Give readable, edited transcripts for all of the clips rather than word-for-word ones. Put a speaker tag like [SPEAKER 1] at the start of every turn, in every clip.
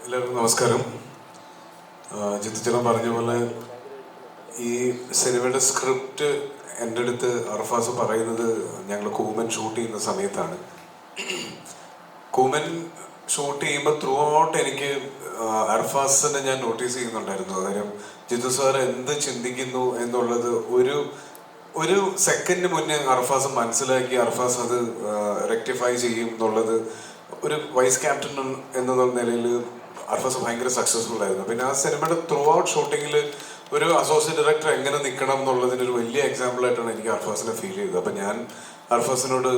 [SPEAKER 1] എല്ലാവർക്കും നമസ്കാരം. ജിത്തുചേട്ടൻ പറഞ്ഞ പോലെ ഈ സിനിമയുടെ സ്ക്രിപ്റ്റ് എൻ്റെ അടുത്ത് അർഫാസ് പറയുന്നത് ഞങ്ങൾ കൂമൻ ഷൂട്ട് ചെയ്യുന്ന സമയത്താണ്. കൂമൻ ഷൂട്ട് ചെയ്യുമ്പോൾ ത്രൂ ഔട്ട് എനിക്ക് അർഫാസിനെ ഞാൻ നോട്ടീസ് ചെയ്യുന്നുണ്ടായിരുന്നു. കാര്യം ജിത്തു സാർ എന്ത് ചിന്തിക്കുന്നു എന്നുള്ളത് ഒരു സെക്കൻഡ് മുന്നേ അർഫാസ് മനസ്സിലാക്കി അർഫാസ് അത് റെക്ടിഫൈ ചെയ്യും എന്നുള്ളത് ഒരു വൈസ് ക്യാപ്റ്റൻ എന്ന നിലയിൽ അർഫാസ് ഭയങ്കര സക്സസ്ഫുൾ ആയിരുന്നു. പിന്നെ ആ സിനിമയുടെ ത്രൂ ഔട്ട് ഷൂട്ടിങ്ങിൽ ഒരു അസോസിയേറ്റ് ഡയറക്ടർ എങ്ങനെ നിൽക്കണം എന്നുള്ളതിന് ഒരു വലിയ എക്സാമ്പിൾ ആയിട്ടാണ് എനിക്ക് അർഫാസിനെ ഫീൽ ചെയ്തത്. അപ്പം ഞാൻ അർഫാസിനോട്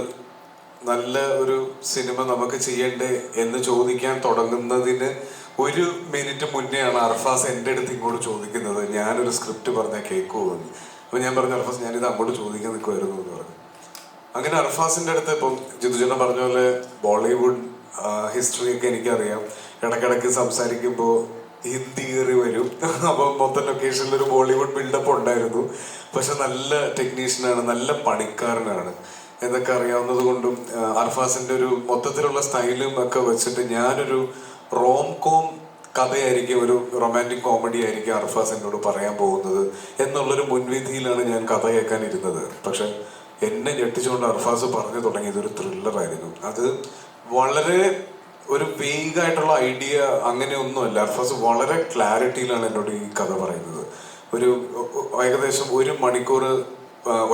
[SPEAKER 1] നല്ല ഒരു സിനിമ നമുക്ക് ചെയ്യണ്ടേ എന്ന് ചോദിക്കാൻ തുടങ്ങുന്നതിന് ഒരു മിനിറ്റ് മുന്നെയാണ് അർഫാസ് എൻ്റെ അടുത്ത് ഇങ്ങോട്ട് ചോദിക്കുന്നത്, ഞാനൊരു സ്ക്രിപ്റ്റ് പറഞ്ഞാൽ കേൾക്കുമോ എന്ന്. അപ്പം ഞാൻ പറഞ്ഞു, അർഫാസ് ഞാനിത് അങ്ങോട്ട് ചോദിക്കാൻ നിൽക്കുമായിരുന്നു എന്ന് പറഞ്ഞു. അങ്ങനെ അർഫാസിൻ്റെ അടുത്ത് ഇപ്പം ജിതുചേട്ടൻ പറഞ്ഞ പോലെ ബോളിവുഡ് ഹിസ്റ്ററിയൊക്കെ എനിക്കറിയാം. ഇടയ്ക്കിടയ്ക്ക് സംസാരിക്കുമ്പോൾ ഹിന്ദി കയറി വരും. അപ്പം മൊത്തം ലൊക്കേഷനിലൊരു ബോളിവുഡ് ബിൽഡപ്പ് ഉണ്ടായിരുന്നു. പക്ഷെ നല്ല ടെക്നീഷ്യനാണ്, നല്ല പണിക്കാരനാണ് എന്നൊക്കെ അറിയാവുന്നത് കൊണ്ടും അർഫാസിൻ്റെ ഒരു മൊത്തത്തിലുള്ള സ്റ്റൈലും ഒക്കെ വെച്ചിട്ട് ഞാനൊരു റോം കോം കഥയായിരിക്കും, ഒരു റൊമാൻറ്റിക് കോമഡി ആയിരിക്കും അർഫാസ് എന്നോട് പറയാൻ പോകുന്നത് എന്നുള്ളൊരു മുൻവിധിയിലാണ് ഞാൻ കഥ കേൾക്കാൻ ഇരുന്നത്. പക്ഷെ എന്നെ ഞെട്ടിച്ചുകൊണ്ട് അർഫാസ് പറഞ്ഞു തുടങ്ങിയത് ഒരു ത്രില്ലറായിരുന്നു. അത് വളരെ ഒരു വേഗായിട്ടുള്ള ഐഡിയ അങ്ങനെയൊന്നുമല്ല. അർഫാസ് വളരെ ക്ലാരിറ്റിയിലാണ് എന്നോട് ഈ കഥ പറയുന്നത്. ഒരു ഏകദേശം 1 മണിക്കൂർ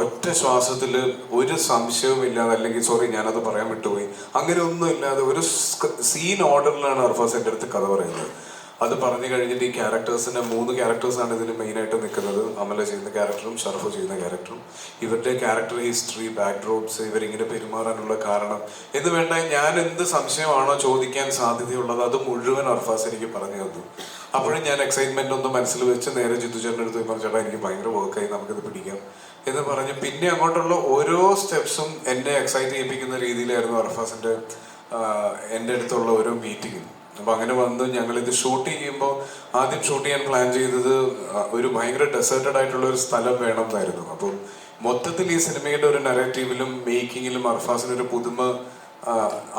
[SPEAKER 1] ഒറ്റ ശ്വാസത്തിൽ ഒരു സംശയവും ഇല്ലാതെ, അല്ലെങ്കിൽ സോറി ഞാനത് പറയാൻ വിട്ടുപോയി, അങ്ങനെ ഒന്നും ഇല്ലാതെ ഒരു സീൻ ഓർഡറിലാണ് അർഫാസ് എൻ്റെ അടുത്ത് കഥ പറയുന്നത്. അത് പറഞ്ഞു കഴിഞ്ഞിട്ട് ഈ ക്യാരക്ടേഴ്സിൻ്റെ 3 ക്യാരക്ടേഴ്സാണ് ഇതിന് മെയിനായിട്ട് നിൽക്കുന്നത്. അമല ചെയ്യുന്ന ക്യാരക്ടറും ഷറഫ് ചെയ്യുന്ന ക്യാരക്ടറും. ഇവരുടെ ക്യാരക്ടർ ഹിസ്റ്ററി, ബാക്ക്ഡ്രോപ്സ്, ഇവരിങ്ങനെ പെരുമാറാനുള്ള കാരണം എന്ന് വേണ്ട ഞാൻ എന്ത് സംശയമാണോ ചോദിക്കാൻ സാധ്യതയുള്ളത് അത് മുഴുവൻ അർഫാസ് എനിക്ക് പറഞ്ഞു തന്നു. അപ്പോഴും ഞാൻ എക്സൈറ്റ്മെൻ്റ് ഒന്ന് മനസ്സിൽ വെച്ച് നേരെ ജിത്തുചേട്ടൻ്റെ അടുത്ത് പറഞ്ഞു, ചേട്ടാ എനിക്ക് ഭയങ്കര വർക്കായി, നമുക്കിത് പിടിക്കാം എന്ന് പറഞ്ഞ് പിന്നെ അങ്ങോട്ടുള്ള ഓരോ സ്റ്റെപ്സും എന്നെ എക്സൈറ്റ് ചെയ്യിപ്പിക്കുന്ന രീതിയിലായിരുന്നു അർഫാസിൻ്റെ എൻ്റെ അടുത്തുള്ള ഓരോ മീറ്റിങ്ങും. അപ്പം അങ്ങനെ വന്ന് ഞങ്ങളിത് ഷൂട്ട് ചെയ്യുമ്പോൾ ആദ്യം ഷൂട്ട് ചെയ്യാൻ പ്ലാൻ ചെയ്തത് ഒരു ഭയങ്കര ഡെസേർട്ടഡ് ആയിട്ടുള്ള ഒരു സ്ഥലം വേണം എന്നായിരുന്നു. അപ്പം മൊത്തത്തിൽ ഈ സിനിമയുടെ ഒരു നറേറ്റീവിലും മേക്കിങ്ങിലും അർഫാസിനൊരു പുതുമ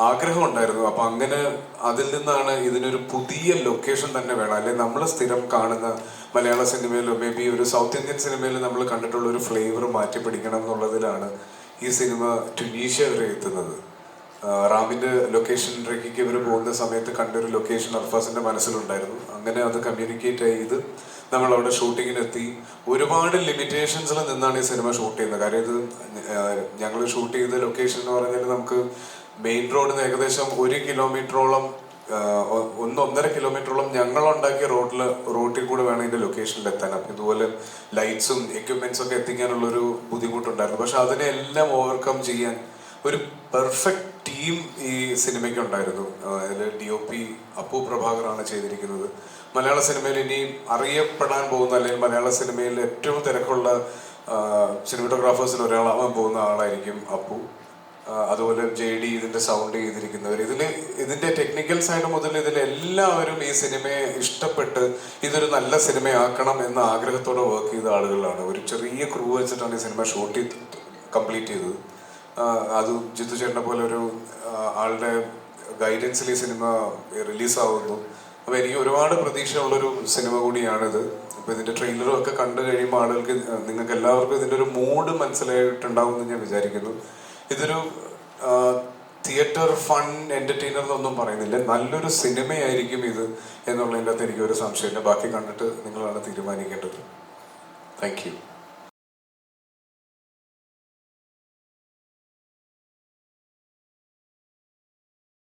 [SPEAKER 1] ആഗ്രഹം ഉണ്ടായിരുന്നു. അപ്പം അങ്ങനെ അതിൽ നിന്നാണ് ഇതിനൊരു പുതിയ ലൊക്കേഷൻ തന്നെ വേണം, അല്ലെങ്കിൽ നമ്മൾ സ്ഥിരം കാണുന്ന മലയാള സിനിമയിലോ മേ ബി ഒരു സൗത്ത് ഇന്ത്യൻ സിനിമയിൽ നമ്മൾ കണ്ടിട്ടുള്ള ഒരു ഫ്ലേവർ മാറ്റി പിടിക്കണം എന്നുള്ളതിലാണ് ഈ സിനിമ ട്യുണീഷ്യ വരെ എത്തുന്നത്. റാമിൻ്റെ ലൊക്കേഷനിലേക്ക് ഇവർ പോകുന്ന സമയത്ത് കണ്ടൊരു ലൊക്കേഷൻ അർഫാസിൻ്റെ മനസ്സിലുണ്ടായിരുന്നു. അങ്ങനെ അത് കമ്മ്യൂണിക്കേറ്റ് ചെയ്ത് നമ്മളവിടെ ഷൂട്ടിങ്ങിനെത്തി. ഒരുപാട് ലിമിറ്റേഷൻസിൽ നിന്നാണ് ഈ സിനിമ ഷൂട്ട് ചെയ്യുന്നത്. കാര്യം ഇത് ഞങ്ങൾ ഷൂട്ട് ചെയ്ത ലൊക്കേഷൻ എന്ന് പറഞ്ഞാൽ നമുക്ക് മെയിൻ റോഡിൽ നിന്ന് ഏകദേശം 1 കിലോമീറ്ററോളം 1.5 കിലോമീറ്ററോളം ഞങ്ങളുണ്ടാക്കിയ റോട്ടിൽ കൂടെ വേണം ഇതിൻ്റെ ലൊക്കേഷനിൽ എത്താൻ. അപ്പം ഇതുപോലെ ലൈറ്റ്സും എക്യുപ്മെൻറ്റ്സും ഒക്കെ എത്തിക്കാനുള്ളൊരു ബുദ്ധിമുട്ടുണ്ടായിരുന്നു. പക്ഷെ അതിനെല്ലാം ഓവർകം ചെയ്യാൻ ഒരു പെർഫെക്റ്റ് ടീം ഈ സിനിമയ്ക്ക് ഉണ്ടായിരുന്നു. അതിൽ DOP അപ്പു പ്രഭാകറാണ് ചെയ്തിരിക്കുന്നത്. മലയാള സിനിമയിൽ ഇനി അറിയപ്പെടാൻ പോകുന്ന, അല്ലെങ്കിൽ മലയാള സിനിമയിൽ ഏറ്റവും തിരക്കുള്ള സിനിമറ്റോഗ്രാഫേഴ്സിൽ ഒരാളാവാൻ പോകുന്ന ആളായിരിക്കും അപ്പു. അതുപോലെ JD ഇതിൻ്റെ സൗണ്ട് ചെയ്തിരിക്കുന്നവർ, ഇതിൻ്റെ ടെക്നിക്കൽ സൈഡ് മുതൽ ഇതിലെല്ലാവരും ഈ സിനിമയെ ഇഷ്ടപ്പെട്ട് ഇതൊരു നല്ല സിനിമയാക്കണം എന്ന ആഗ്രഹത്തോടെ വർക്ക് ചെയ്ത ആളുകളാണ്. ഒരു ചെറിയ ക്രൂ വെച്ചിട്ടാണ് ഈ സിനിമ ഷൂട്ട് കംപ്ലീറ്റ് ചെയ്തത്. അത് ജിത്തുചേട്ടനെ പോലെ ഒരു ആളുടെ ഗൈഡൻസിൽ ഈ സിനിമ റിലീസാവുന്നു. അപ്പോൾ എനിക്ക് ഒരുപാട് പ്രതീക്ഷയുള്ളൊരു സിനിമ കൂടിയാണിത്. അപ്പോൾ ഇതിൻ്റെ ട്രെയിലറും ഒക്കെ കണ്ടു കഴിയുമ്പോൾ ആളുകൾക്ക്, നിങ്ങൾക്ക് എല്ലാവർക്കും ഇതിൻ്റെ ഒരു മൂഡ് മനസ്സിലായിട്ടുണ്ടാവും എന്ന് ഞാൻ വിചാരിക്കുന്നു. ഇതൊരു തിയേറ്റർ ഫൺ എൻ്റർടൈനർ എന്നൊന്നും പറയുന്നില്ല, നല്ലൊരു സിനിമയായിരിക്കും ഇത് എന്നുള്ളതിൻ്റെ അകത്ത് എനിക്കൊരു സംശയമില്ല. ബാക്കി കണ്ടിട്ട് നിങ്ങളാണ് തീരുമാനിക്കേണ്ടത്. Thank you.